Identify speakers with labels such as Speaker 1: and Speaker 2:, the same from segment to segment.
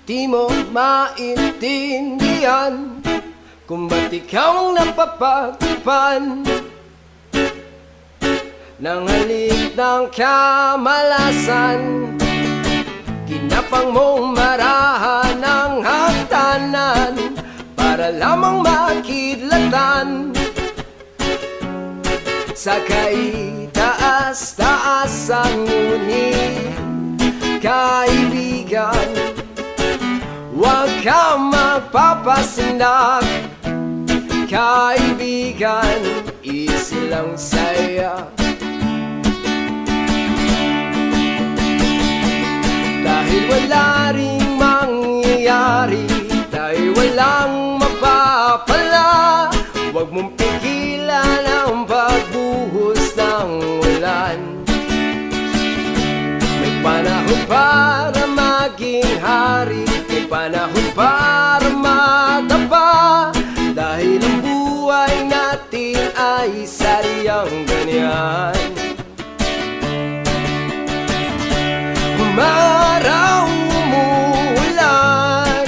Speaker 1: Di mo maintindihan kung ba't ikaw ang napapagtipan ng halik ng kamalasan. Kinapang mong marahan ng hagdanan para lamang makidlatan sa kaitaas-taasan. Ngunit kaibigan, huwag kang magpapasindak. Kaibigan, easy lang saya. Dahil wala ring mangyayari, dahil walang mapapala, huwag mong pigilan ang pagbuhos ng ulan. May panahon para maging hari, may panahon para madapa, dahil ang buhay natin ay sadyang ganyan. Umaraw, umuulan,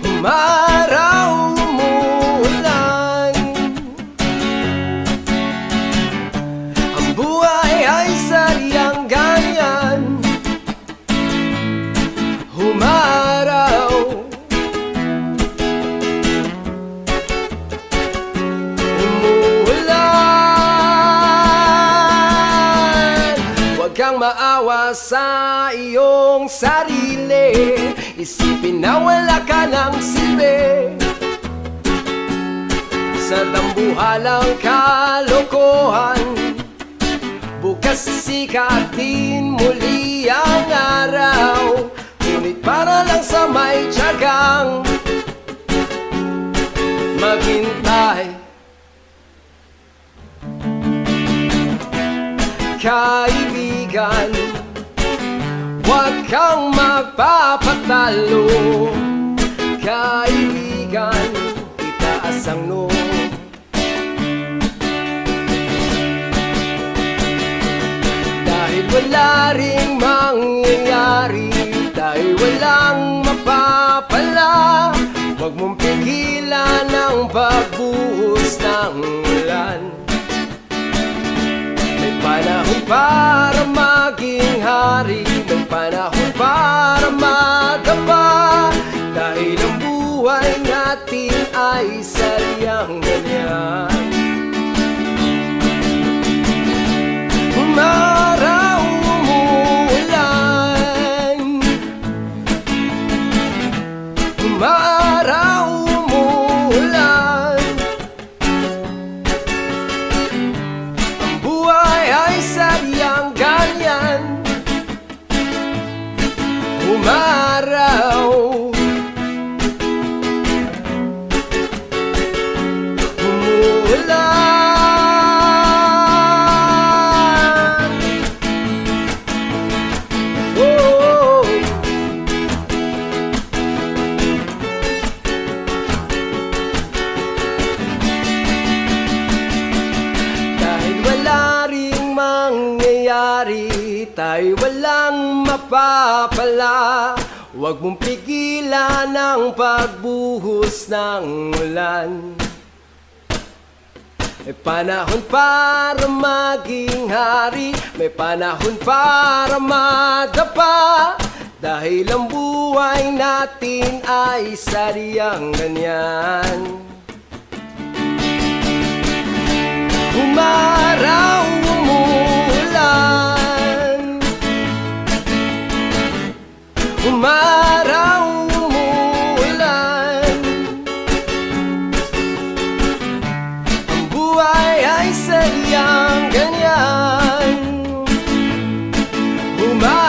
Speaker 1: umaraw, umuulan, ang buhay ay sadyang ganyan. Umaraw, huwag kang maawa sa iyong sarili, isipin na wala ka ng silbi sa tambuhalang kalokohan. Bukas sisikatin muli ang araw, ngunit para lang sa may tiyagang maghintay. Kaibigan, huwag kang magpapatalo. Kaibigan, itaas ang noo. Dahil wala ring mangyayari, dahil walang mapapala, huwag mong pigilan ang pagbuhos ng ulan. May panahon para maging hari, may panahon para madapa, dahil ang buhay natin ay sadyang ganyan. Umaraw, umuulan, umaraw, umuulan, ang buhay ay sadyang ganyan. Umaraw, umuulan, oh. Dahil wala ring mangyayari, tayo walang mapapala, huwag mong pigilan ang pagbuhos ng ulan. May panahon para maging hari, may panahon para madapa, dahil ang buhay natin ay sadyang ganyan. Umaraw, umuulan, umaraw, umuulan, ang buhay ay sadyang ganyan. Umaraw,